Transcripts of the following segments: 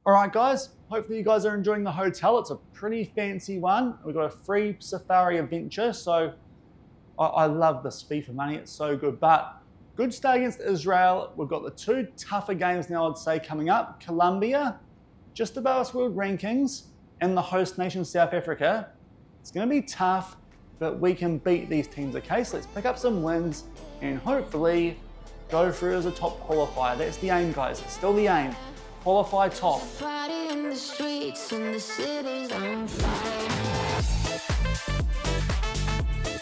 All right, guys, hopefully you guys are enjoying the hotel. It's a pretty fancy one. We've got a free safari adventure, so I love this FIFA money. It's so good. But good start against Israel. We've got the two tougher games now, I'd say, coming up. Colombia, just above us world rankings, and the host nation, South Africa. It's going to be tough, but we can beat these teams, okay? So let's pick up some wins and hopefully go through as a top qualifier. That's the aim, guys. It's still the aim. Qualify top. Party in the streets and the city's on fire.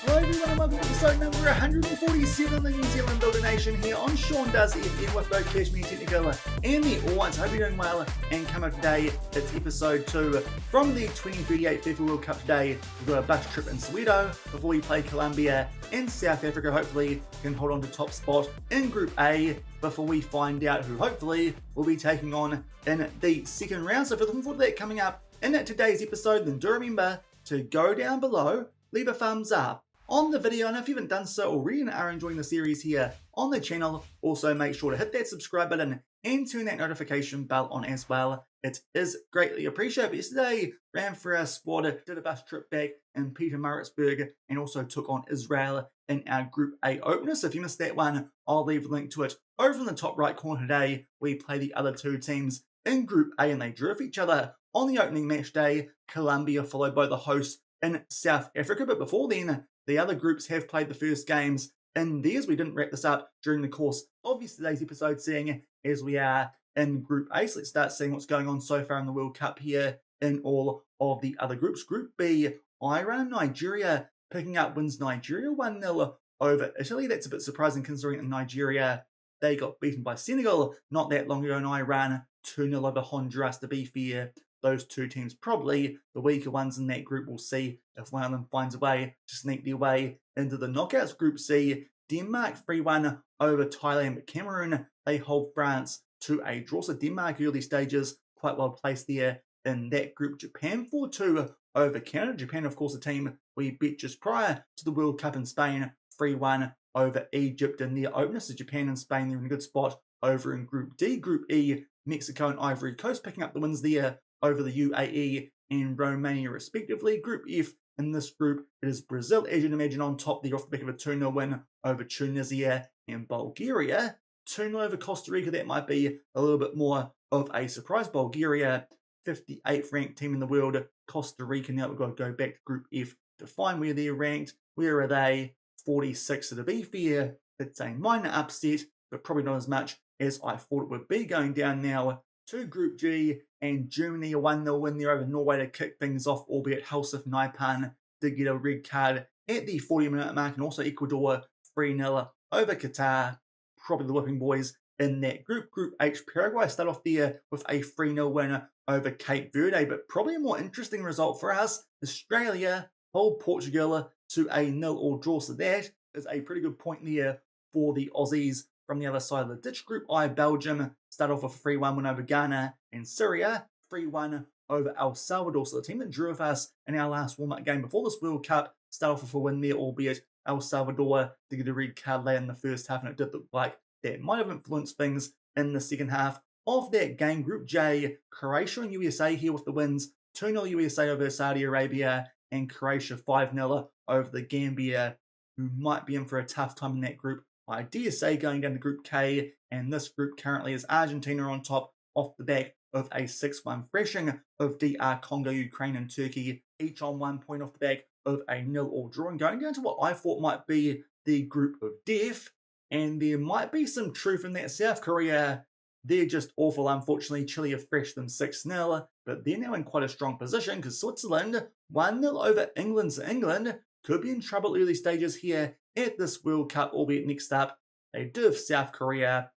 Hello everyone and welcome to episode number 147 of the New Zealand Builder Nation here on Shaun Does FM with both Kashmir Technical and the All-Whites. Hope you're doing well, and come up today, it's episode 2 from the 2038 FIFA World Cup today. We've got a bus trip in Soweto before we play Colombia and South Africa. Hopefully can hold on to top spot in Group A before we find out who hopefully will be taking on in the second round. So if you're looking forward to that coming up in today's episode, then do remember to go down below, leave a thumbs up on the video, and if you haven't done so already and are enjoying the series here on the channel, also make sure to hit that subscribe button and turn that notification bell on as well. It is greatly appreciated. But yesterday, ran for our squad, did a bus trip back in Pietermaritzburg, and also took on Israel in our Group A opener. So if you missed that one, I'll leave a link to it over in the top right corner today. We play the other two teams in Group A, and they drew off each other on the opening match day. Colombia followed by the host in South Africa, but before then, the other groups have played the first games in theirs. We didn't wrap this up during the course of yesterday's episode, seeing as we are in Group A. So let's start seeing what's going on so far in the World Cup here in all of the other groups. Group B, Iran and Nigeria picking up wins. Nigeria 1-0 over Italy. That's a bit surprising considering in Nigeria they got beaten by Senegal not that long ago, and Iran 2-0 over Honduras. To be fair, those two teams probably the weaker ones in that group. We'll see if one of them finds a way to sneak their way into the knockouts. Group C, Denmark 3-1 over Thailand, but Cameroon, they hold France to a draw. So Denmark early stages quite well placed there in that group. Japan 4-2 over Canada. Japan, of course, a team we beat just prior to the World Cup in Spain, 3-1 over Egypt in their opener. So Japan and Spain, they're in a good spot over in Group D. Group E, Mexico and Ivory Coast picking up the wins there over the UAE and Romania respectively. Group F, in this group, it is Brazil, as you'd imagine, on top there off the back of a 2-0 win over Tunisia and Bulgaria. 2-0 over Costa Rica, that might be a little bit more of a surprise. Bulgaria, 58th ranked team in the world. Costa Rica, now we've got to go back to Group F to find where they're ranked. Where are they? 46. So to be fair, it's a minor upset, but probably not as much as I thought it would be. Going down now to Group G, and Germany a 1-0 win there over Norway to kick things off, albeit Helsif Naipan did get a red card at the 40-minute mark, and also Ecuador 3-0 over Qatar. Probably the whipping boys in that group. Group H, Paraguay start off there with a 3-0 win over Cape Verde, but probably a more interesting result for us. Australia hold Portugal to a 0-0 draw, so that is a pretty good point there for the Aussies. From the other side of the ditch, Group I, Belgium start off with a 3-1 win over Ghana, and Syria 3-1 over El Salvador. So the team that drew with us in our last warm-up game before this World Cup start off with a win there, albeit El Salvador did get a red card late in the first half, and it did look like that might have influenced things in the second half of that game. Group J, Croatia and USA here with the wins. 2-0 USA over Saudi Arabia, and Croatia 5-0 over the Gambia, who might be in for a tough time in that group. I dare say going down to Group K, and this group currently is Argentina on top off the back of a 6-1 thrashing of DR Congo, Ukraine and Turkey, each on 1 point off the back of a 0-0 draw. And going down to what I thought might be the group of death, and there might be some truth in that. South Korea, they're just awful, unfortunately. Chile have thrashed them 6-0, but they're now in quite a strong position because Switzerland 1-0 over England. So England could be in trouble early stages here at this World Cup, albeit next up they do have South Korea.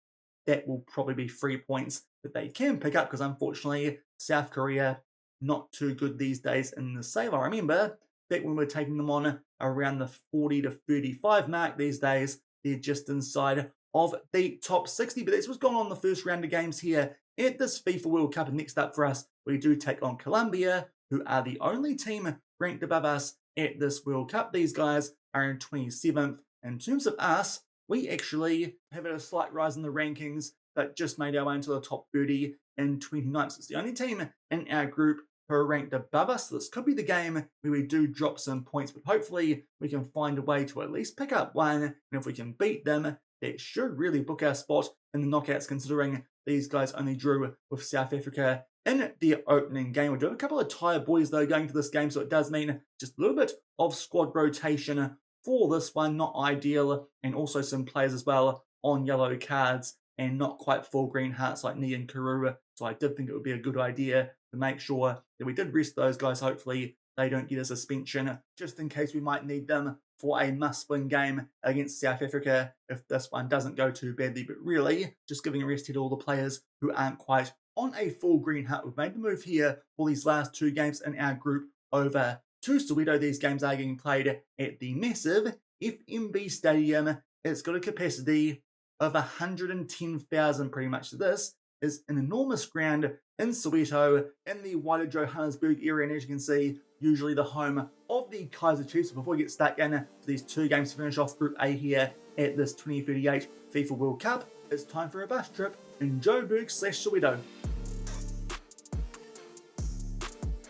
That will probably be 3 points that they can pick up because unfortunately South Korea not too good these days in the save. I remember back when we were taking them on around the 40 to 35 mark. These days they're just inside of the top 60, but that's what's gone on the first round of games here at this FIFA World Cup. And next up for us, we do take on Colombia, who are the only team ranked above us at this World Cup. These guys are in 27th. In terms of us, we actually have a slight rise in the rankings but just made our way into the top 30 in 29. So it's the only team in our group who are ranked above us. So this could be the game where we do drop some points, but hopefully we can find a way to at least pick up one. And if we can beat them, that should really book our spot in the knockouts, considering these guys only drew with South Africa in the opening game. We'll do a couple of tired boys though going to this game, so it does mean just a little bit of squad rotation for this one, not ideal, and also some players as well on yellow cards and not quite full green hearts like Ni and Karua. So I did think it would be a good idea to make sure that we did rest those guys. Hopefully they don't get a suspension, just in case we might need them for a must-win game against South Africa if this one doesn't go too badly. But really, just giving a rest to all the players who aren't quite on a full green heart. We've made the move here for these last two games in our group over to Soweto. These games are getting played at the massive FMB Stadium. It's got a capacity of 110,000 pretty much. So this is an enormous ground in Soweto in the wider Johannesburg area, and as you can see, usually the home of the Kaizer Chiefs. So before we get stuck in these two games to finish off Group A here at this 2038 FIFA World Cup, it's time for a bus trip in Joburg/Soweto.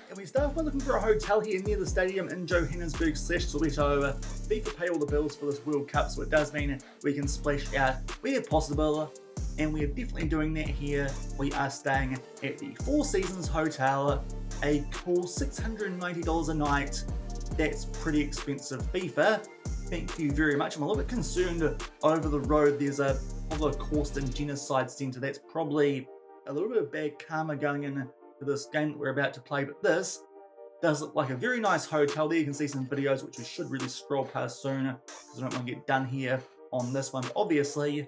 And we start off by looking for a hotel here near the stadium in Johannesburg/Soweto. FIFA pay all the bills for this World Cup, so it does mean we can splash out where possible. And we are definitely doing that here. We are staying at the Four Seasons Hotel, a cool $690 a night. That's pretty expensive, FIFA. Thank you very much. I'm a little bit concerned over the road. There's a Holocaust and Genocide Centre. That's probably a little bit of bad karma going into this game that we're about to play. But this does look like a very nice hotel. There you can see some videos, which we should really scroll past soon because I don't want to get done here on this one. But obviously,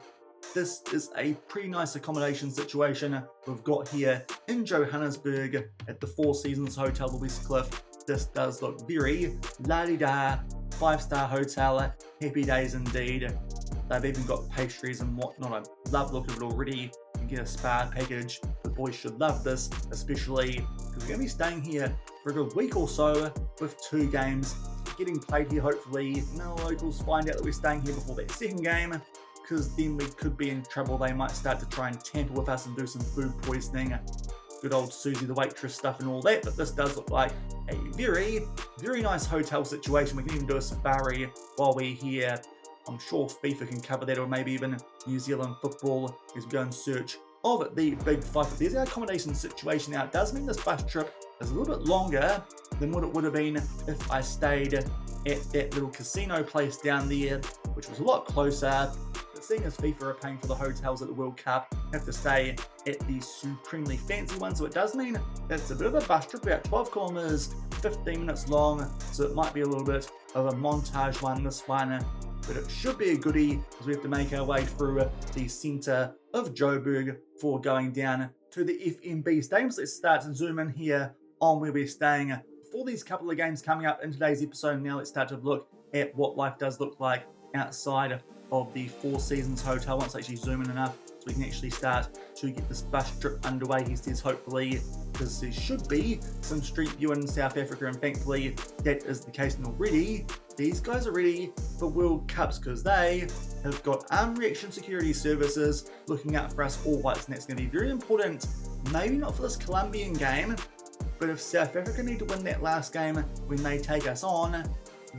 this is a pretty nice accommodation situation we've got here in Johannesburg at the Four Seasons Hotel, Louis Cliff. This does look very la-di-da, 5-star hotel, happy days indeed. They've even got pastries and whatnot. I love looking at it already. You can get a spa package. The boys should love this, especially because we're going to be staying here for a good week or so with two games getting played here. Hopefully no locals find out that we're staying here before that second game, because then we could be in trouble. They might start to try and tamper with us and do some food poisoning. Good old Susie the waitress stuff and all that. But this does look like a very, very nice hotel situation. We can even do a safari while we're here. I'm sure FIFA can cover that, or maybe even New Zealand football as we go in search of the big fight. But there's our accommodation situation now. It does mean this bus trip is a little bit longer than what it would have been if I stayed at that little casino place down there, which was a lot closer. But seeing as FIFA are paying for the hotels at the World Cup, have to stay at the supremely fancy one. So it does mean it's a bit of a bus trip, about 12 kilometers, 15 minutes long. So it might be a little bit of a montage one, this one. But it should be a goodie as we have to make our way through the centre of Joburg before going down to the FMB Stadium. So let's start to zoom in here on where we're staying for these couple of games coming up in today's episode. Now let's start to look at what life does look like outside of the Four Seasons Hotel. Once I actually zoom in enough so we can actually start to get this bus trip underway, he says, hopefully, because there should be some street view in South Africa, and thankfully that is the case. And already these guys are ready for World Cups because they have got armed reaction security services looking out for us all whites, and that's going to be very important. Maybe not for this Colombian game, but if South Africa need to win that last game when they take us on,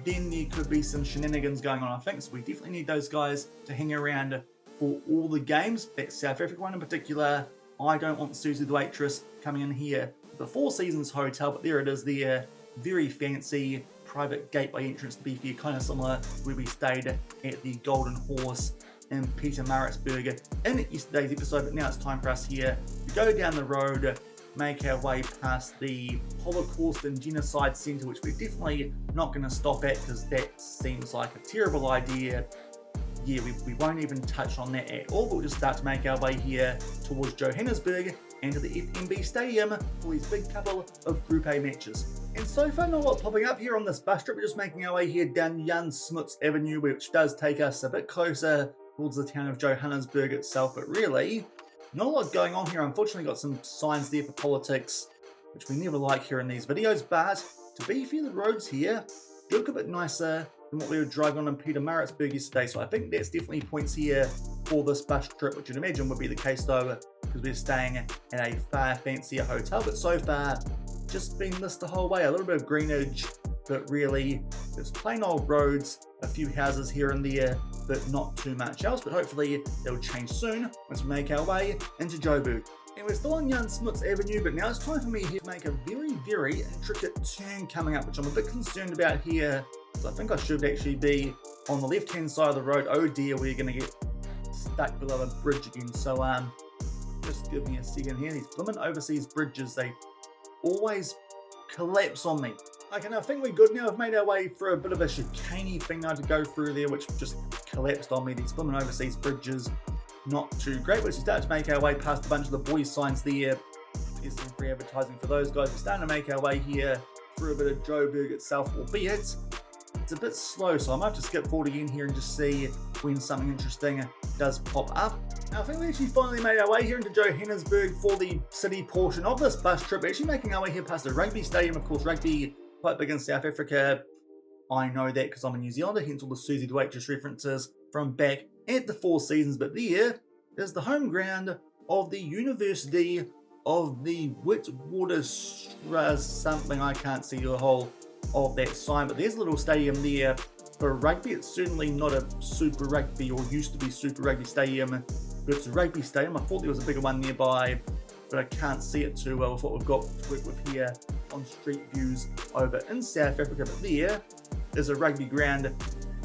then there could be some shenanigans going on, I think. So we definitely need those guys to hang around for all the games. That South Africa one in particular, I don't want Susie the waitress coming in here. The Four Seasons Hotel, but there it is there. Very fancy private gateway entrance to be here, kind of similar to where we stayed at the Golden Horse in Pietermaritzburg in yesterday's episode. But now it's time for us here to go down the road, make our way past the Holocaust and Genocide Centre, which we're definitely not going to stop at because that seems like a terrible idea. Yeah, we won't even touch on that at all, but we'll just start to make our way here towards Johannesburg and to the FMB Stadium for these big couple of Group A matches. And so far, not a lot popping up here on this bus trip. We're just making our way here down Jan Smuts Avenue, which does take us a bit closer towards the town of Johannesburg itself, but really not a lot going on here. Unfortunately, got some signs there for politics, which we never like here in these videos, but to be fair, the roads here look a bit nicer than what we were driving on in Pietermaritzburg yesterday, so I think that's definitely points here for this bus trip, which you'd imagine would be the case though, because we're staying at a far fancier hotel. But so far, just been this the whole way. A little bit of greenage, but really just plain old roads, a few houses here and there, but not too much else. But hopefully it'll change soon once we make our way into Joburg. And we're still on Jan Smuts Avenue, but now it's time for me here to make a very, very intricate turn coming up, which I'm a bit concerned about here. So I think I should actually be on the left-hand side of the road. Oh dear, we're going to get stuck below a bridge again. So just give me a second here. These blooming overseas bridges, they always collapse on me. Okay, now I think we're good now. I've made our way through a bit of a chicaney thing now to go through there, which just collapsed on me. These blooming overseas bridges, not too great. But we start to make our way past a bunch of the boys' signs there. There's some free advertising for those guys. We're starting to make our way here through a bit of Joburg itself, albeit it's a bit slow, so I might have to skip forward again here and just see when something interesting does pop up. Now I think we actually finally made our way here into Johannesburg for the city portion of this bus trip. We're actually making our way here past the rugby stadium. Of course, rugby quite big in South Africa. I know that because I'm a New Zealander, hence all the Susie the Waitress references from back at the Four Seasons. But there is the home ground of the University of the Witwatersrand something. I can't see the whole of that sign, but there's a little stadium there for rugby. It's certainly not a super rugby or used to be super rugby stadium, but it's a rugby stadium. I thought there was a bigger one nearby, but I can't see it too well with what we've got to work with here on street views over in South Africa. But there is a rugby ground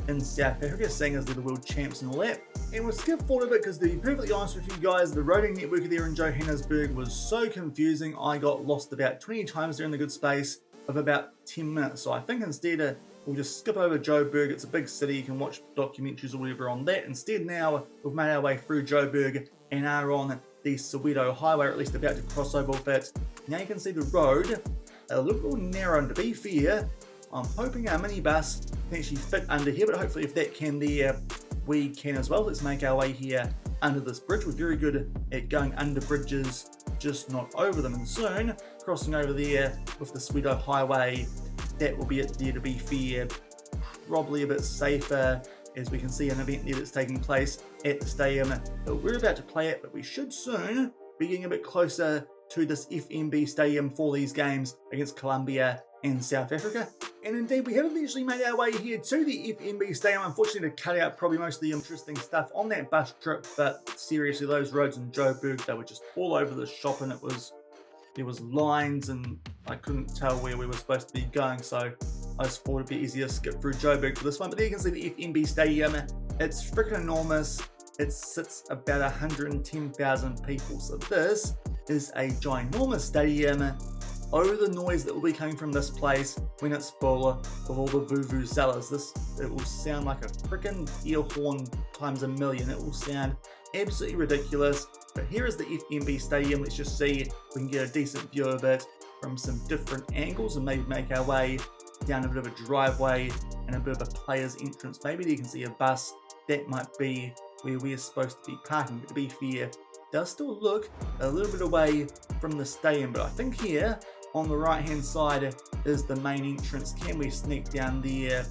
in South Africa, seeing as they're the world champs and all that. And we'll skip forward a bit because to be perfectly honest with you guys, the roading network there in Johannesburg was so confusing. I got lost about 20 times there in the good space of about 10 minutes. So I think instead we'll just skip over Joburg. It's a big city, you can watch documentaries or whatever on that. Instead now we've made our way through Joburg and are on the Soweto highway, or at least about to cross over with it. Now you can see the road a little narrow, and to be fair, I'm hoping our minibus can actually fit under here, but hopefully if that can there, we can as well. Let's make our way here under this bridge. We're very good at going under bridges, just not over them. And soon, crossing over there with the Soweto highway, that will be it there, to be fair. Probably a bit safer, as we can see an event there that's taking place at the stadium that we're about to play at, but we should soon be getting a bit closer to this FNB stadium for these games against Colombia and South Africa. And indeed, we have eventually made our way here to the FNB stadium. Unfortunately, to cut out probably most of the interesting stuff on that bus trip, but seriously, those roads in Joburg, they were just all over the shop, and there was lines, and I couldn't tell where we were supposed to be going, so I just thought it'd be easier to skip through Joburg for this one. But there you can see the FNB stadium. It's freaking enormous. It sits about 110,000 people, so this is a ginormous stadium. Oh, the noise that will be coming from this place when it's full of all the vuvuzelas. It will sound like a freaking ear horn times a million. It will sound absolutely ridiculous. But here is the FNB stadium. Let's just see if we can get a decent view of it from some different angles and maybe make our way down a bit of a driveway and a bit of a player's entrance. Maybe you can see a bus. That might be where we're supposed to be parking. But to be fair, it does still look a little bit away from the stadium. But I think here on the right hand side is the main entrance. Can we sneak down there?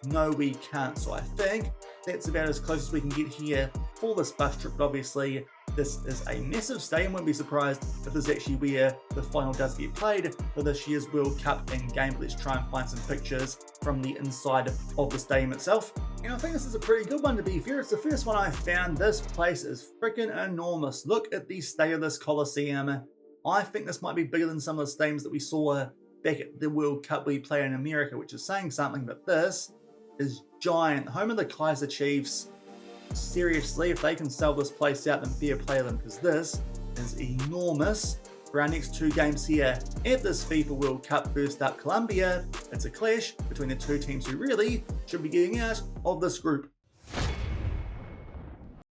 No, we can't. So I think that's about as close as we can get here for this bus trip. But obviously, this is a massive stadium. Wouldn't be surprised if this is actually where the final does get played for this year's World Cup in game. Let's try and find some pictures from the inside of the stadium itself. And I think this is a pretty good one, to be fair. It's the first one I found. This place is freaking enormous. Look at the state of this Coliseum. I think this might be bigger than some of the stadiums that we saw back at the World Cup we play in America, which is saying something, but this is giant. Home of the Kaiser Chiefs. Seriously, if they can sell this place out, then fair play them, because this is enormous. For our next two games here at this FIFA World Cup, first up Colombia. It's a clash between the two teams who really should be getting out of this group.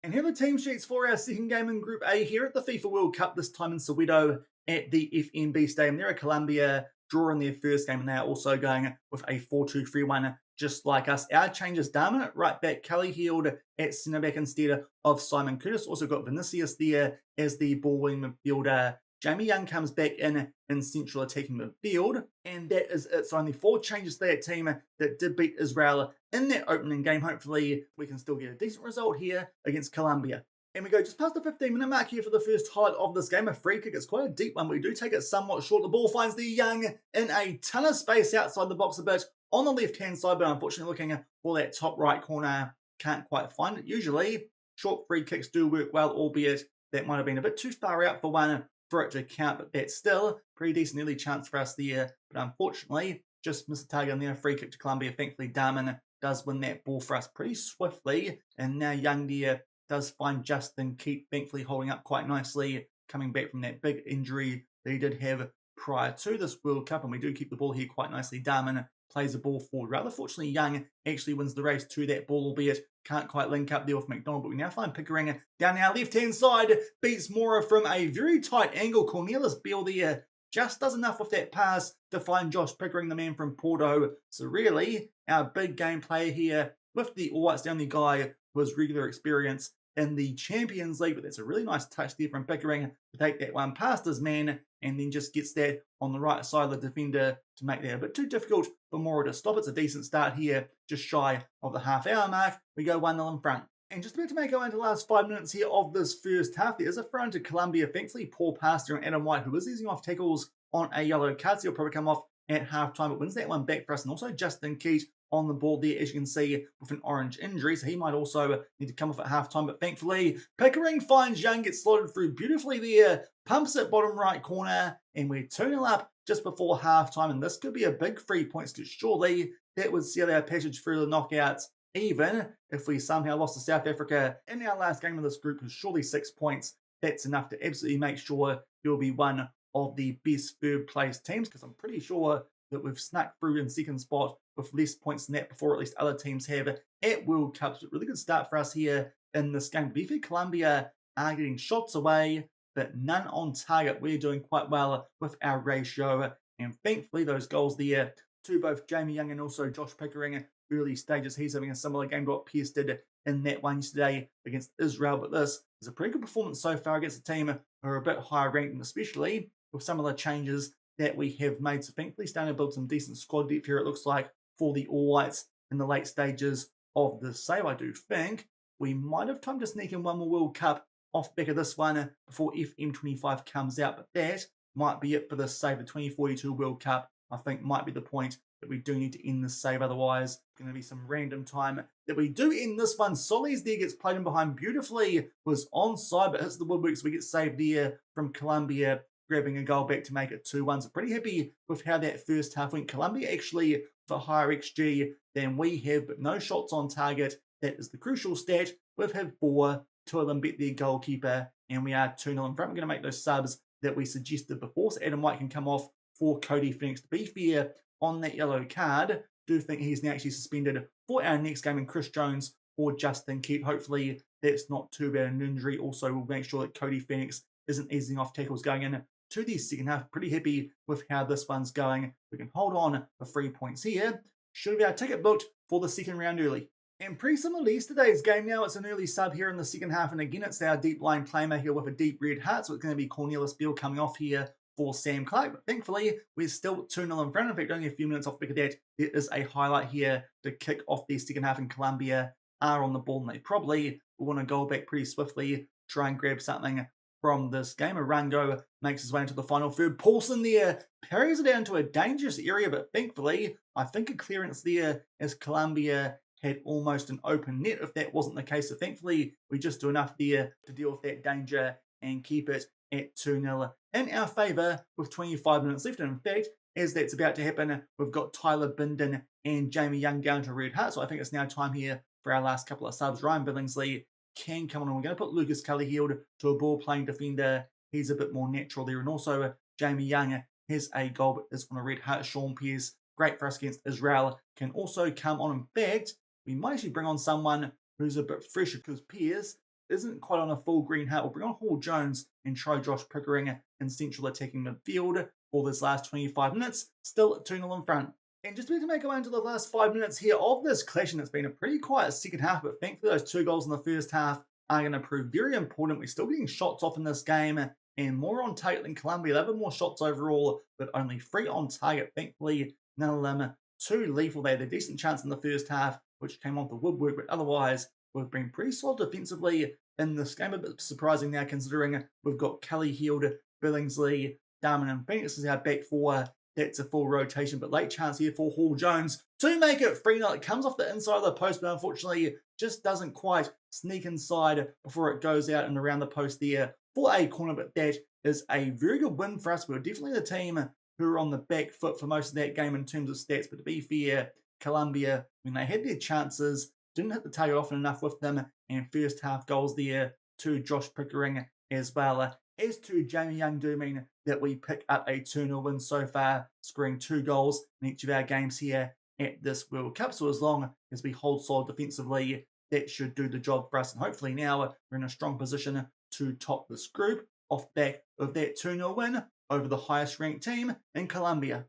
And here are the team sheets for our second game in Group A here at the FIFA World Cup, this time in Soweto at the FNB Stadium. They're a Colombia, draw in their first game, and they are also going with a 4-2-3-1, just like us. Our changes dominant, right back Kelly Heald at centre back instead of Simon Curtis. Also got Vinicius there as the ball midfielder. Jamie Young comes back in central attacking midfield, and that is it. So only 4 changes to that team that did beat Israel in that opening game. Hopefully we can still get a decent result here against Colombia. And we go just past the 15-minute mark here for the first highlight of this game. A free kick. It's quite a deep one. We do take it somewhat short. The ball finds the Young in a ton of space outside the box a bit on the left-hand side, but unfortunately looking for that top right corner, can't quite find it. Usually, short free kicks do work well, albeit that might have been a bit too far out for one for it to count, but that's still pretty decent early chance for us there. But unfortunately, just missed the target on there. Free kick to Colombia. Thankfully, Darman does win that ball for us pretty swiftly, and now Young there does find Justin Keat, thankfully holding up quite nicely, coming back from that big injury that he did have prior to this World Cup, and we do keep the ball here quite nicely. Darman plays the ball forward. Rather fortunately, Young actually wins the race to that ball, albeit can't quite link up there with McDonald, but we now find Pickering down our left-hand side, beats Mora from a very tight angle. Cornelis Beale there just does enough with that pass to find Josh Pickering, the man from Porto. So really, our big game player here with the All Whites, the only guy who has regular experience in the Champions League, but that's a really nice touch there from Pickering to take that one past his man and then just gets that on the right side of the defender to make that a bit too difficult for Mora to stop. It's a decent start here, just shy of the half-hour mark. We go 1-0 in front. And just about to make our way into the last 5 minutes here of this first half, there is a throw into Colombia. Thankfully, poor pass there on Adam White, who is easing off tackles on a yellow card, so he'll probably come off at half-time, but wins that one back for us. And also Justin Keat on the board there, as you can see, with an orange injury, so he might also need to come off at half-time, but thankfully, Pickering finds Young, gets slotted through beautifully there, pumps it bottom right corner, and we're 2-0 up just before half-time, and this could be a big 3 points, because surely that would seal our passage through the knockouts, even if we somehow lost to South Africa in our last game of this group, because surely 6 points, that's enough to absolutely make sure you'll be one of the best third-place teams, because I'm pretty sure that we've snuck through in second spot with less points than that before, at least other teams have at World Cups. Really good start for us here in this game. BF Colombia are getting shots away, but none on target. We're doing quite well with our ratio, and thankfully those goals there to both Jamie Young and also Josh Pickering early stages. He's having a similar game to what Pierce did in that one yesterday against Israel, but this is a pretty good performance so far against a team who are a bit higher ranked, and especially with some of the changes that we have made. So thankfully starting to build some decent squad depth here, it looks like, for the All Whites in the late stages of the save. I do think we might have time to sneak in one more World Cup off back of this one before FM25 comes out, but that might be it for this save. The 2042 World Cup, I think, might be the point that we do need to end this save. Otherwise, it's going to be some random time that we do end this one. Solis there gets played in behind beautifully, was onside, but hits the woodwork, so we get saved there from Colombia, grabbing a goal back to make it 2-1. So pretty happy with how that first half went. Colombia actually for higher XG than we have, but no shots on target. That is the crucial stat. We've had 4, 2 of them beat their goalkeeper, and we are 2-0 in front. We're going to make those subs that we suggested before, so Adam White can come off for Cody Phoenix. To be fair, on that yellow card, do think he's now actually suspended for our next game, and Chris Jones or Justin Keat. Hopefully that's not too bad an injury. Also, we'll make sure that Cody Phoenix isn't easing off tackles going in to the second half. Pretty happy with how this one's going. We can hold on for 3 points here. Should have our ticket booked for the second round early. And pretty similar to yesterday's game now, it's an early sub here in the second half, and again it's our deep line playmaker with a deep red heart, so it's going to be Cornelis Beale coming off here for Sam Clark. But thankfully, we're still 2-0 in front. In fact, only a few minutes off the back of that, there is a highlight here to kick off the second half, and Colombia are on the ball, and they probably will want to go back pretty swiftly, try and grab something from this game. Arango makes his way into the final third. Paulson there parries it down to a dangerous area, but thankfully, I think a clearance there as Colombia had almost an open net if that wasn't the case. So thankfully, we just do enough there to deal with that danger and keep it at 2-0 in our favour with 25 minutes left. And in fact, as that's about to happen, we've got Tyler Binden and Jamie Young down to red heart. So I think it's now time here for our last couple of subs. Ryan Billingsley can come on. We're going to put Lucas Cullyhield to a ball-playing defender. He's a bit more natural there. And also, Jamie Young has a goal, but is on a red heart. Shaun Pearce, great for us against Israel, can also come on. In fact, we might actually bring on someone who's a bit fresher, because Pearce isn't quite on a full green heart. We'll bring on Hall Jones and try Josh Pickering in central attacking midfield for this last 25 minutes. Still at 2-0 in front. And just to make our way into the last 5 minutes here of this clash, and it's been a pretty quiet second half, but thankfully those 2 goals in the first half are going to prove very important. We're still getting shots off in this game, and more on target than Colombia. They've had more shots overall, but only 3 on target. Thankfully, none of them too lethal. They had a decent chance in the first half, which came off the woodwork, but otherwise, we've been pretty solid defensively in this game. A bit surprising now, considering we've got Kelly, Heald, Billingsley, Darman, and Phoenix as our back four. That's a full rotation, but late chance here for Hall Jones to make it 3-0. It comes off the inside of the post, but unfortunately just doesn't quite sneak inside before it goes out and around the post there for a corner. But that is a very good win for us. We were definitely the team who were on the back foot for most of that game in terms of stats. But to be fair, Colombia, when they had their chances, didn't hit the target often enough with them. And first half goals there to Josh Pickering as well. As to Jamie Young do mean that we pick up a 2-0 win so far, scoring 2 goals in each of our games here at this World Cup. So as long as we hold solid defensively, that should do the job for us. And hopefully now we're in a strong position to top this group off the back of that 2-0 win over the highest ranked team in Colombia.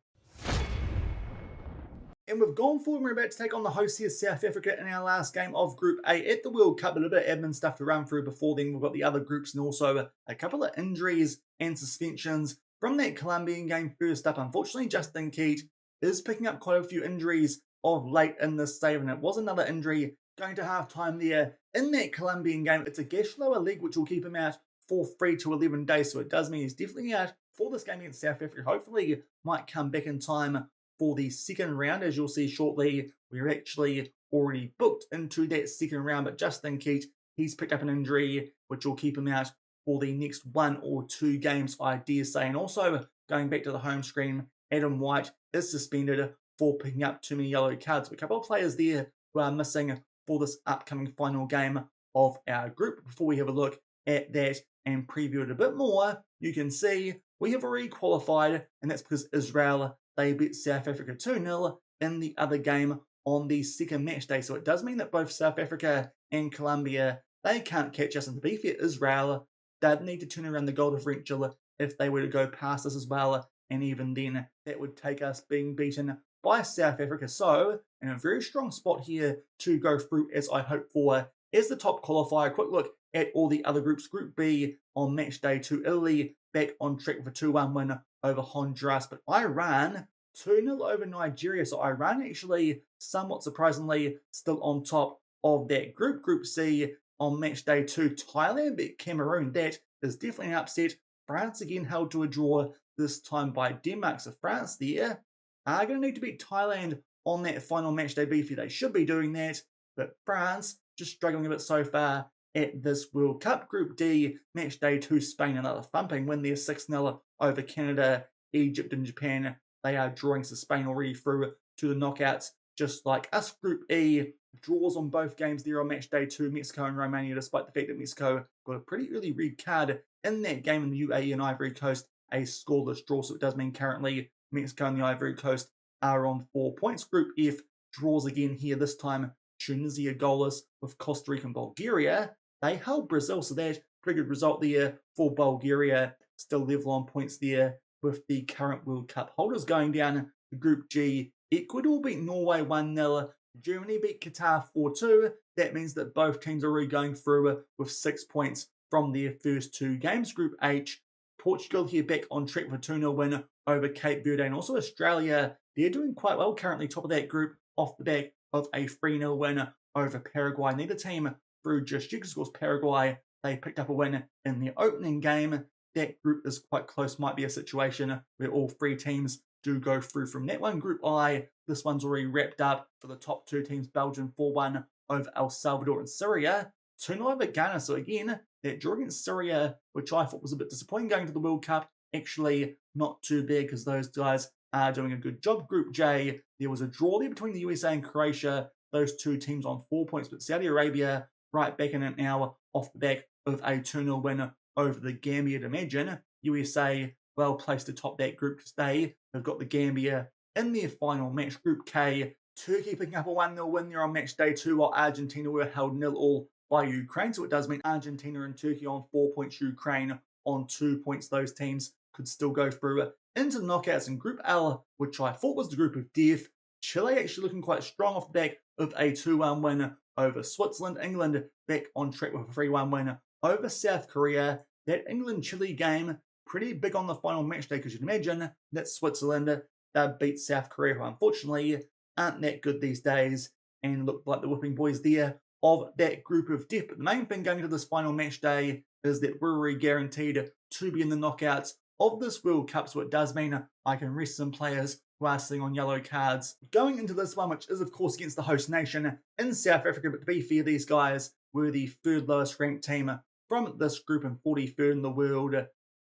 And we've gone forward. We're about to take on the hosts here, South Africa, in our last game of Group A at the World Cup. A little bit of admin stuff to run through before then. We've got the other groups and also a couple of injuries and suspensions from that Colombian game. First up, unfortunately, Justin Keat is picking up quite a few injuries of late in this save, and it was another injury going to half-time there in that Colombian game. It's a gash lower leg, which will keep him out for 3 to 11 days, so it does mean he's definitely out for this game against South Africa. Hopefully, might come back in time for the second round. As you'll see shortly, we're actually already booked into that second round, but Justin Keat, he's picked up an injury which will keep him out for the next 1 or 2 games, I dare say. And also, going back to the home screen, Adam White is suspended for picking up too many yellow cards. A couple of players there who are missing for this upcoming final game of our group. Before we have a look at that and preview it a bit more, you can see we have already qualified, and that's because Israel, they beat South Africa 2-0 in the other game on the second match day. So it does mean that both South Africa and Colombia, they can't catch us. And to be fair, Israel, they'd need to turn around the goal differential if they were to go past us as well. And even then, that would take us being beaten by South Africa. So, in a very strong spot here to go through, as I hope for, as the top qualifier. Quick look at all the other groups. Group B on match day 2, Italy back on track with a 2-1 win over Honduras, but Iran 2-0 over Nigeria. So Iran actually, somewhat surprisingly, still on top of that group. Group C on match day 2, Thailand beat Cameroon. That is definitely an upset. France again held to a draw, this time by Denmark. So France there are going to need to beat Thailand on that final match day. Beefy, they should be doing that, but France just struggling a bit so far at this World Cup. Group D, match day 2, Spain, another thumping win there, 6-0 over Canada, Egypt and Japan. They are drawing, so Spain already through to the knockouts, just like us. Group E, draws on both games there on match day 2, Mexico and Romania, despite the fact that Mexico got a pretty early red card in that game in the UAE and Ivory Coast, a scoreless draw. So it does mean currently Mexico and the Ivory Coast are on 4 points. Group F, draws again here, this time Tunisia goalless with Costa Rica and Bulgaria. They held Brazil, so that's a pretty good result there for Bulgaria. Still level on points there with the current World Cup holders. Going down to Group G, Ecuador beat Norway 1-0. Germany beat Qatar 4-2. That means that both teams are already going through with 6 points from their first 2 games. Group H, Portugal here back on track for a 2-0 win over Cape Verde. And also Australia, they're doing quite well currently, top of that group, off the back of a 3-0 win over Paraguay. Neither team through just yet, of course Paraguay, they picked up a win in the opening game. That group is quite close, might be a situation where all 3 teams do go through from that one. Group I, this one's already wrapped up for the top 2 teams. Belgium 4-1 over El Salvador and Syria. 2-0 over Ghana. So again, that draw against Syria, which I thought was a bit disappointing going to the World Cup, actually not too bad because those guys are doing a good job. Group J, there was a draw there between the USA and Croatia. Those 2 teams on 4 points, but Saudi Arabia right back in it now off the back of a 2-0 win over the Gambia. To imagine USA well placed to top that group because they have got the Gambia in their final match. Group K, Turkey picking up a 1-0 win there on match day 2, while Argentina were held 0-0 by Ukraine. So it does mean Argentina and Turkey on 4 points, Ukraine on 2 points. Those teams could still go through into the knockouts. In Group L, which I thought was the group of death, Chile actually looking quite strong off the back of a 2-1 win over Switzerland. England back on track with a 3-1 win over South Korea. that England-Chile game, pretty big on the final match day, because you'd imagine that Switzerland, they beat South Korea, who unfortunately aren't that good these days, and look like the whipping boys there of that group of death. But the main thing going into this final match day is that we're already guaranteed to be in the knockouts of this World Cup, so it does mean I can rest some players who are sitting on yellow cards. Going into this one, which is of course against the host nation in South Africa, but to be fair, these guys were the third lowest ranked team from this group and 43rd in the world.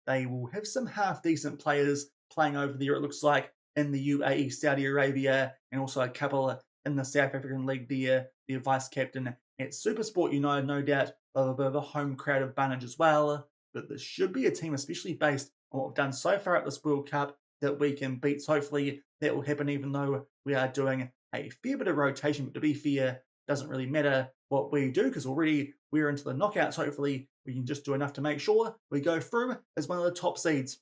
They will have some half-decent players playing over there, it looks like, in the UAE, Saudi Arabia, and also a couple in the South African League there. Their vice-captain at Supersport United, no doubt, of a bit of a home crowd advantage as well. But this should be a team, especially based on what we've done so far at this World Cup, that we can beat. So hopefully that will happen, even though we are doing a fair bit of rotation. But to be fair, doesn't really matter what we do, because already we're into the knockouts. Hopefully we can just do enough to make sure we go through as one of the top seeds.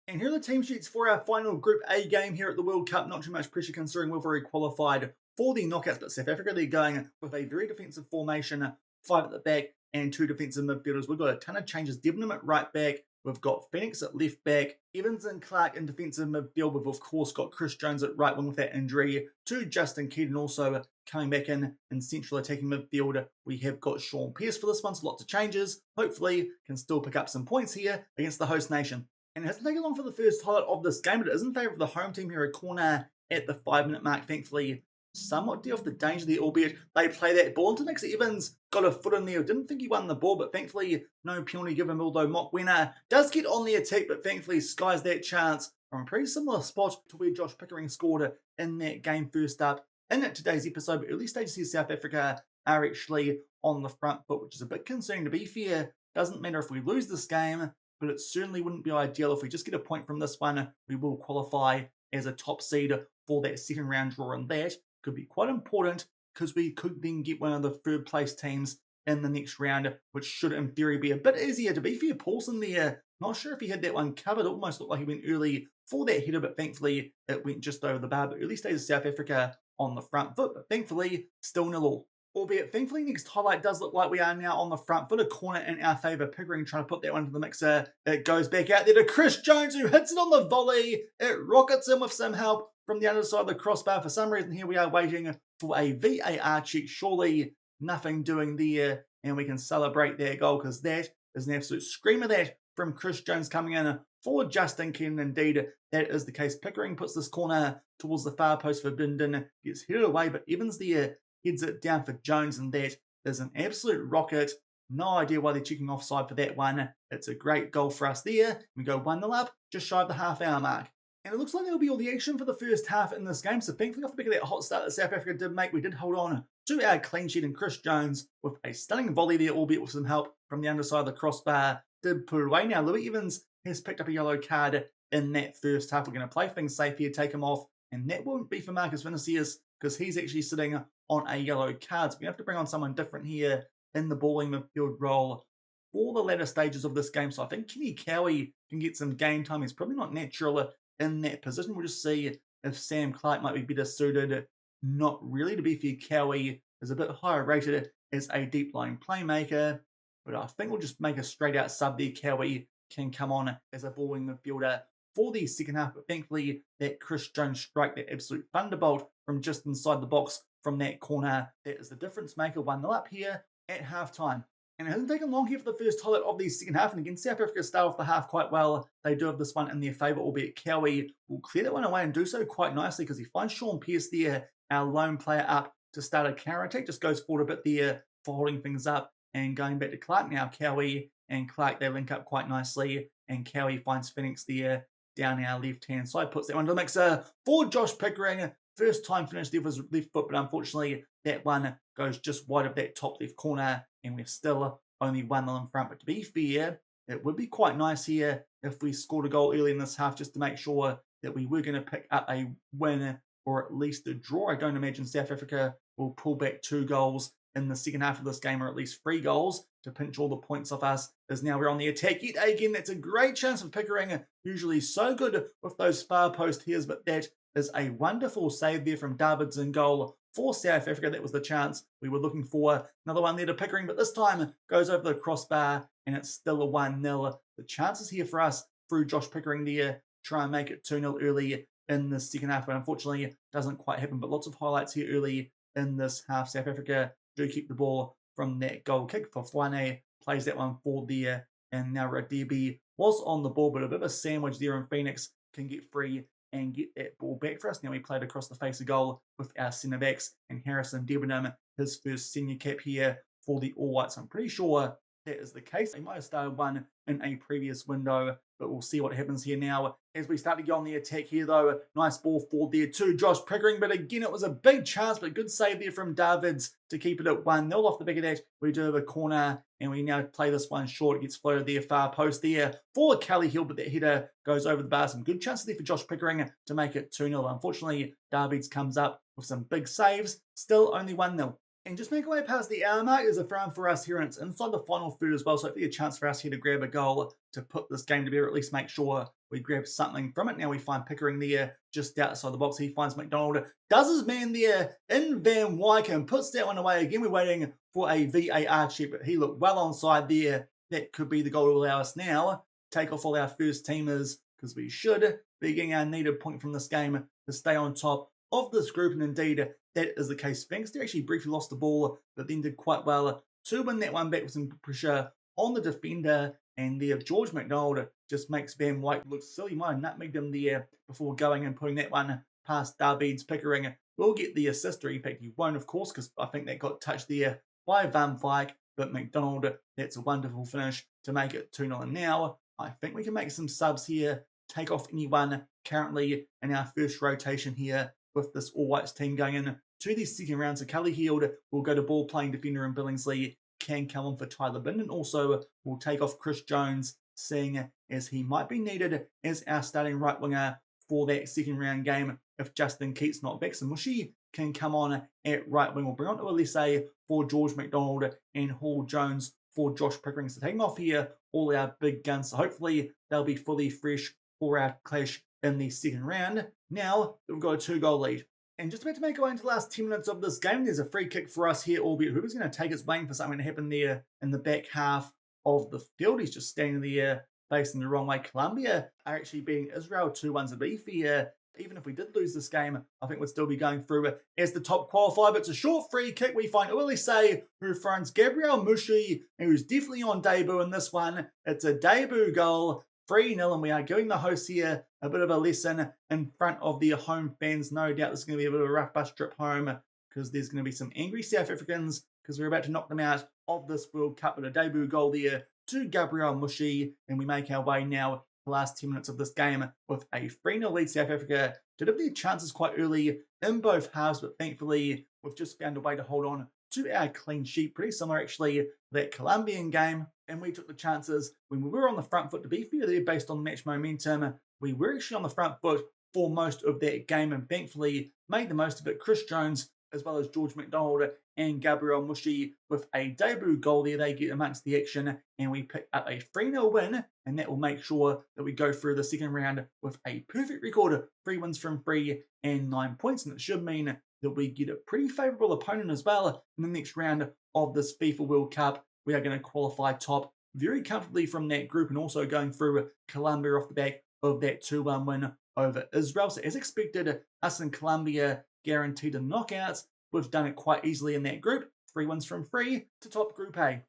And here are the team sheets for our final Group A game here at the World Cup. Not too much pressure considering we've already qualified for the knockouts, but South Africa, they're going with a very defensive formation, 5 at the back and 2 defensive midfielders. We've got a ton of changes. Debenham at right back. We've got Phoenix at left back, Evans and Clark in defensive midfield. We've of course got Chris Jones at right wing with that injury to Justin Keaton also coming back in central attacking midfield. We have got Shaun for this one, so lots of changes. Hopefully can still pick up some points here against the host nation. And it hasn't taken long for the first highlight of this game, but it is in favour of the home team here. A corner at the 5-minute mark, thankfully. Somewhat deal with the danger there, albeit they play that ball into Nick Evans. Got a foot in there. Didn't think he won the ball, but thankfully no penalty given, although Mokwena does get on the attack, but thankfully skies that chance from a pretty similar spot to where Josh Pickering scored in that game first up in today's episode. But early stages here, South Africa are actually on the front foot, which is a bit concerning. To be fair, doesn't matter if we lose this game, but it certainly wouldn't be ideal. If we just get a point from this one, we will qualify as a top seed for that second round draw, and that could be quite important because we could then get one of the third place teams in the next round, which should in theory be a bit easier. To be fair, Paulson there, not sure if he had that one covered. It almost looked like he went early for that header, but thankfully it went just over the bar. But early stages of South Africa on the front foot, but thankfully still 0-0. Albeit, thankfully, next highlight does look like we are now on the front foot. A corner in our favour. Pickering trying to put that one into the mixer. It goes back out there to Chris Jones, who hits it on the volley. It rockets in with some help from the underside of the crossbar. For some reason, here we are waiting for a VAR check. Surely nothing doing there, and we can celebrate their goal, because that is an absolute screamer that from Chris Jones coming in for Justin Keaton. Indeed, that is the case. Pickering puts this corner towards the far post for Bindon. Gets headed away, but Evans there heads it down for Jones, and that is an absolute rocket. No idea why they're checking offside for that one. It's a great goal for us there. We go 1-0 up, just shy of the half-hour mark. And it looks like there'll be all the action for the first half in this game. So thankfully, off the back of that hot start that South Africa did make, we did hold on to our clean sheet, and Chris Jones with a stunning volley there, albeit with some help from the underside of the crossbar, did put it away. Now, Louis Evans has picked up a yellow card in that first half. We're going to play things safe here, take him off, and that won't be for Marcus Vinicius, because he's actually sitting on a yellow card. So we have to bring on someone different here in the balling midfield role for the latter stages of this game. So I think Kenny Cowie can get some game time. He's probably not natural in that position. We'll just see if Sam Clark might be better suited. Not really. To be fair, Cowie is a bit higher rated as a deep line playmaker, but I think we'll just make a straight out sub there. Cowie can come on as a balling midfielder for the second half, but thankfully that Chris Jones strike, that absolute thunderbolt from just inside the box from that corner, that is the difference maker. 1-0 up here at half time. And it hasn't taken long here for the first highlight of the second half. And again, South Africa start off the half quite well. They do have this one in their favour, albeit Cowie will clear that one away and do so quite nicely, because he finds Shaun there, our lone player, up to start a counter attack. Just goes forward a bit there for holding things up and going back to Clark. Now Cowie and Clark, they link up quite nicely, and Cowie finds Phoenix there down our left-hand side, puts that one to the mixer for Josh Pickering. First time finished there with his left foot, but unfortunately that one goes just wide of that top left corner, and we're still only 1-0 in front. But to be fair, it would be quite nice here if we scored a goal early in this half, just to make sure that we were going to pick up a win or at least a draw. I don't imagine South Africa will pull back 2 goals in the second half of this game, or at least 3 goals to pinch all the points off us, as now we're on the attack yet again. That's a great chance of Pickering, usually so good with those far post heres, but that is a wonderful save there from Davids in goal for South Africa. That was the chance we were looking for. Another one there to Pickering, but this time goes over the crossbar and it's still a 1-0. The chances here for us through Josh Pickering there, try and make it 2-0 early in the second half, but unfortunately it doesn't quite happen. But lots of highlights here early in this half. South Africa do keep the ball from that goal kick. Fafwane plays that one forward there, and now Radebi was on the ball, but a bit of a sandwich there, and Phoenix can get free and get that ball back for us. Now we played across the face of goal with our centre backs, and Harrison Debenham, his first senior cap here for the All Whites. I'm pretty sure that is the case. They might have started one in a previous window, but we'll see what happens here now as we start to get on the attack here though. Nice ball forward there to Josh Pickering, but again it was a big chance, but good save there from Davids to keep it at 1-0. Off the back of that, we do have a corner and we now play this one short. It gets floated there, far post there for Kelly Hill, but that header goes over the bar. Some good chances there for Josh Pickering to make it 2-0. Unfortunately, Davids comes up with some big saves, still only 1-0. And just make our way past the hour mark. There's a throw for us here, and it's inside the final third as well. So hopefully a chance for us here to grab a goal to put this game to bed, or at least make sure we grab something from it. Now we find Pickering there just outside the box. He finds McDonald, does his man there in Van Wyk and puts that one away. Again, we're waiting for a VAR check, but he looked well onside there. That could be the goal to allow us now take off all our first teamers, because we should be getting our needed point from this game to stay on top of this group, and indeed that is the case. Thanks, they actually briefly lost the ball, but then did quite well to win that one back with some pressure on the defender. And there, George McDonald just makes Van Wyk look silly. Might have nutmegged him there before going and putting that one past Davids. Pickering will get the assist, or in fact he won't, of course, because I think that got touched there by Van Wyk. But McDonald, that's a wonderful finish to make it 2-0. And now I think we can make some subs here, take off anyone currently in our first rotation here with this All Whites team going in to the second round. So Cully Heald will go to ball playing defender, and Billingsley can come on for Tyler Bin, and also will take off Chris Jones, seeing as he might be needed as our starting right winger for that second round game if Justin Keats not back. So Mushy can come on at right wing. We'll bring on to Alise for George McDonald and Hall Jones for Josh Pickering. So taking off here all our big guns. So hopefully they'll be fully fresh for our clash in the second round. Now we've got a 2-goal lead. And just about to make our way into the last 10 minutes of this game, there's a free kick for us here, albeit whoever's going to take it's waiting for something to happen there in the back half of the field. He's just standing there facing the wrong way. Colombia are actually beating Israel 2-1. To be fair, even if we did lose this game, I think we'd still be going through as the top qualifier. But it's a short free kick. We find Alise, who fronts Gabriel Mushi, who's definitely on debut in this one. It's a debut goal. 3-0, and we are giving the hosts here a bit of a lesson in front of their home fans. No doubt this is going to be a bit of a rough bus trip home, because there's going to be some angry South Africans, because we're about to knock them out of this World Cup with a debut goal there to Gabriel Mushi. And we make our way now the last 10 minutes of this game with a 3-0 lead. South Africa did have their chances quite early in both halves, but thankfully we've just found a way to hold on to our clean sheet. Pretty similar actually to that Colombian game, and we took the chances when we were on the front foot. To be fair there, based on match momentum, we were actually on the front foot for most of that game, and thankfully made the most of it. Chris Jones, as well as George McDonald and Gabriel Mushi with a debut goal there. They get amongst the action, and we pick up a 3-0 win, and that will make sure that we go through the second round with a perfect record, 3 wins from 3 and 9 points, and it should mean that we get a pretty favourable opponent as well in the next round of this FIFA World Cup. We are going to qualify top very comfortably from that group, and also going through Colombia off the back of that 2-1 win over Israel. So as expected, us and Colombia guaranteed the knockouts. We've done it quite easily in that group. 3 wins from 3 to top Group A.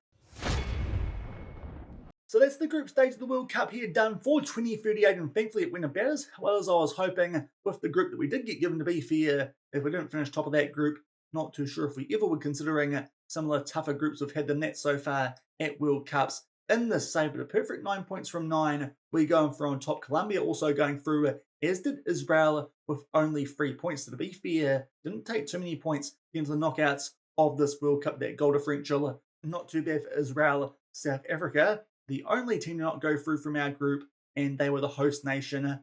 So that's the group stage of the World Cup here done for 2038, and thankfully it went about as well as I was hoping with the group that we did get given. To be fair, if we didn't finish top of that group, not too sure if we ever would, considering some of the tougher groups we've had than that so far at World Cups. In this save, but a perfect 9 points from 9, we going through on top. Colombia also going through, as did Israel, with only 3 points. So to be fair, didn't take too many points into the knockouts of this World Cup. That goal differential, not too bad for Israel. South Africa, the only team to not go through from our group, and they were the host nation.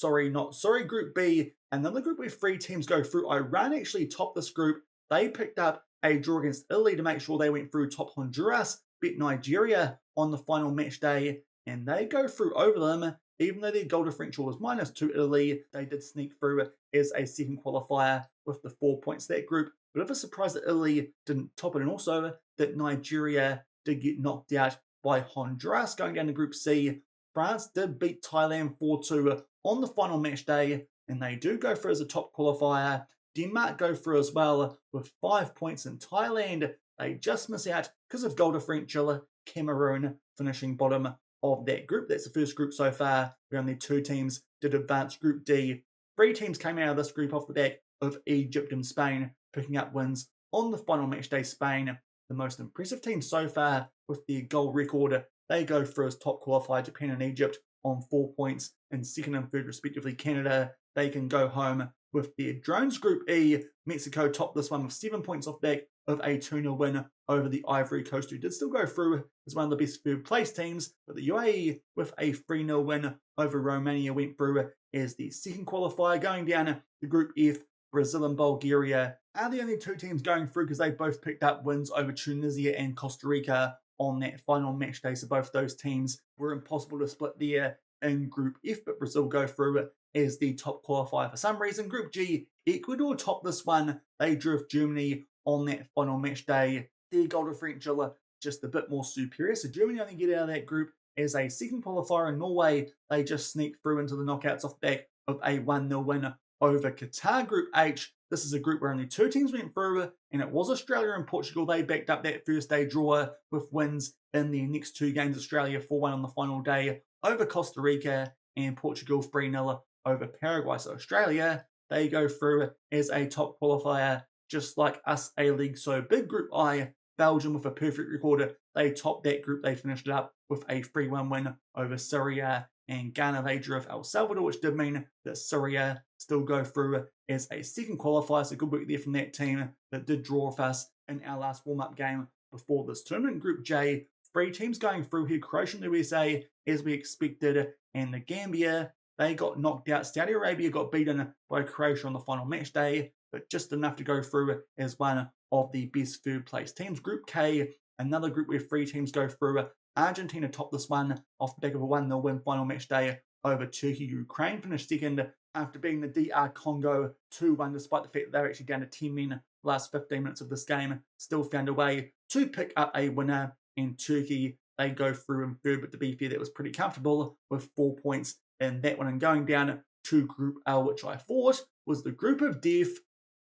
Group B, another group where 3 teams go through. Iran actually topped this group. They picked up a draw against Italy to make sure they went through. Top Honduras beat Nigeria on the final match day, and they go through over them. even though their goal differential was -2 Italy, they did sneak through as a second qualifier with the 4 points that group. But of a surprise that Italy didn't top it, and also that Nigeria did get knocked out by Honduras going down to Group C. France did beat Thailand 4-2 on the final match day, and they do go through as a top qualifier. Denmark go through as well with 5 points, in Thailand they just miss out because of goal differential. Cameroon finishing bottom of that group. That's the first group so far where only 2 teams did advance. Group D, 3 teams came out of this group off the back of Egypt and Spain picking up wins on the final match day. Spain, the most impressive team so far with their goal record. They go through as top qualifier. Japan and Egypt on 4 points, and second and third respectively. Canada, they can go home with their drones. Group E, Mexico topped this one with 7 points off back of a 2-0 win over the Ivory Coast, who did still go through as one of the best third place teams, but the UAE with a 3-0 win over Romania went through as the second qualifier. Going down to Group F, Brazil and Bulgaria are the only 2 teams going through because they both picked up wins over Tunisia and Costa Rica on that final match day, so both those teams were impossible to split there in Group F, but Brazil go through as the top qualifier for some reason. Group G, Ecuador topped this one. They drew with Germany on that final match day. Their goal differential just a bit more superior, so Germany only get out of that group as a second qualifier. In Norway, they just sneaked through into the knockouts off the back of a 1-0 win over Qatar. Group H, this is a group where only 2 teams went through, and it was Australia and Portugal. They backed up that first day draw with wins in their next 2 games. Australia 4-1 on the final day over Costa Rica, and Portugal 3-0 over Paraguay. So Australia, they go through as a top qualifier, just like us A-League. So big Group I, Belgium with a perfect record. They topped that group. They finished it up with a 3-1 win over Syria, and Ghana, they drew with El Salvador, which did mean that Syria still go through as a second qualifier. So good work there from that team that did draw with us in our last warm-up game before this tournament. Group J, 3 teams going through here. Croatia and the USA, as we expected, and the Gambia, they got knocked out. Saudi Arabia got beaten by Croatia on the final match day, but just enough to go through as one of the best third place teams. Group K, another group where 3 teams go through. Argentina topped this one off the back of a 1-0 win final match day over Turkey. Ukraine finished second after beating the DR Congo 2-1, despite the fact that they were actually down to 10 men the last 15 minutes of this game. Still found a way to pick up a winner, and Turkey, they go through in third, but to be fair, that was pretty comfortable with 4 points in that one. And going down to Group L, which I thought was the group of death.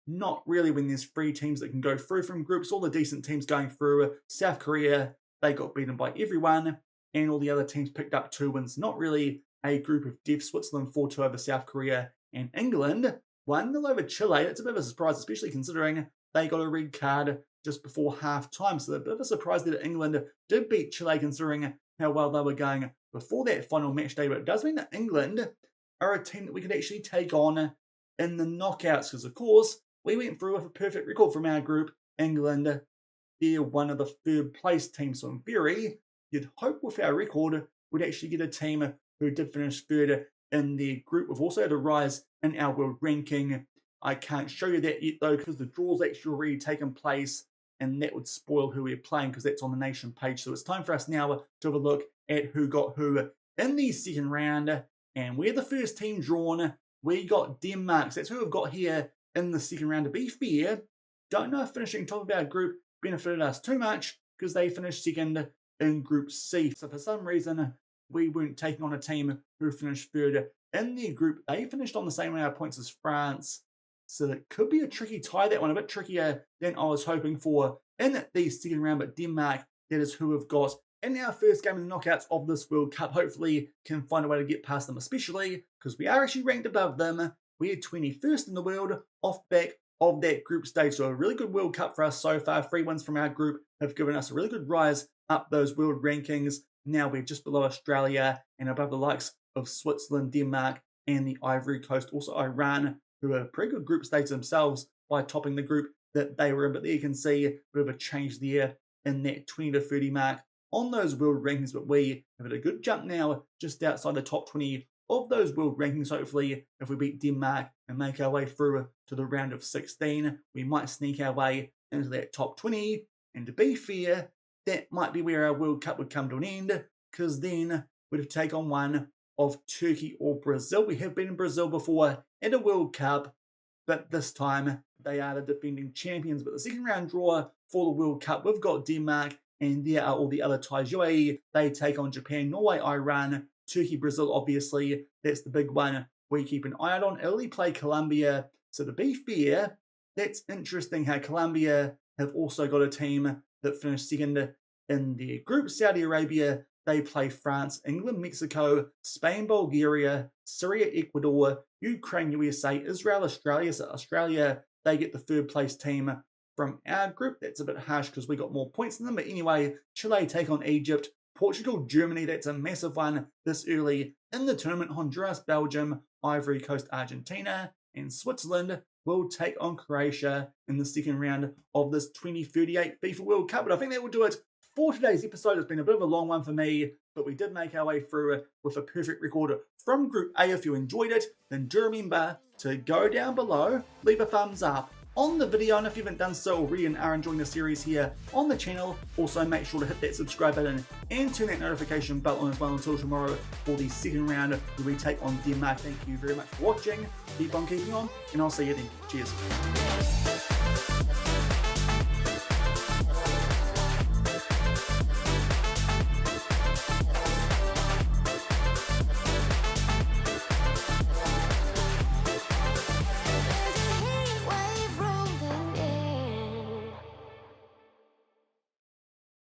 Not really, when there's 3 teams that can go through from groups. All the decent teams going through. South Korea, they got beaten by everyone, and all the other teams picked up 2 wins. Not really a group of death. Switzerland 4-2 over South Korea, and England 1-0 over Chile. It's a bit of a surprise, especially considering they got a red card just before half time. So a bit of a surprise that England did beat Chile, considering how well they were going before that final match day. But it does mean that England are a team that we could actually take on in the knockouts, because of course we went through with a perfect record from our group. England, they're one of the third place teams, so in theory you'd hope with our record we'd actually get a team who did finish third in their group. We've also had a rise in our world ranking. I can't show you that yet though, because the draw's actually already taken place, and that would spoil who we're playing because that's on the nation page. So it's time for us now to have a look at who got who in the second round. And we're the first team drawn. We got Denmark. So that's who we've got here in the second round. To be fair, don't know if finishing top of our group benefited us too much, because they finished second in Group C. So for some reason, we weren't taking on a team who finished third in their group. They finished on the same amount of points as France. So it could be a tricky tie, that one, a bit trickier than I was hoping for in the second round. But Denmark, that is who we've got in our first game in the knockouts of this World Cup. Hopefully can find a way to get past them, especially because we are actually ranked above them. We're 21st in the world off back of that group stage. So a really good World Cup for us so far. 3 wins from our group have given us a really good rise up those world rankings. Now we're just below Australia and above the likes of Switzerland, Denmark, and the Ivory Coast. Also Iran, who are pretty good group stage themselves by topping the group that they were in. But there you can see a bit of a change there in that 20 to 30 mark on those world rankings. But we have had a good jump now just outside the top 20 of those world rankings. Hopefully, if we beat Denmark and make our way through to the round of 16, we might sneak our way into that top 20. And to be fair, that might be where our World Cup would come to an end, because then we'd have taken on one of Turkey or Brazil. We have been in Brazil before at a World Cup, but this time they are the defending champions. But the second round draw for the World Cup, we've got Denmark, and there are all the other ties. UAE, they take on Japan, Norway, Iran, Turkey, Brazil, obviously, that's the big one we keep an eye out on. Italy play Colombia. So to be fair, that's interesting how Colombia have also got a team that finished second in their group. Saudi Arabia, they play France, England, Mexico, Spain, Bulgaria, Syria, Ecuador, Ukraine, USA, Israel, Australia. So Australia, they get the third place team from our group. That's a bit harsh because we got more points than them. But anyway, Chile take on Egypt. Portugal, Germany, that's a massive one this early in the tournament. Honduras, Belgium, Ivory Coast, Argentina, and Switzerland will take on Croatia in the second round of this 2038 FIFA World Cup. But I think that will do it for today's episode. It's been a bit of a long one for me, but we did make our way through it with a perfect record from Group A. If you enjoyed it, then do remember to go down below, leave a thumbs up on the video, and if you haven't done so already and are enjoying the series here on the channel, also make sure to hit that subscribe button and turn that notification bell on as well until tomorrow for the second round where we take on Denmark. Thank you very much for watching, keep on keeping on, and I'll see you then. Cheers.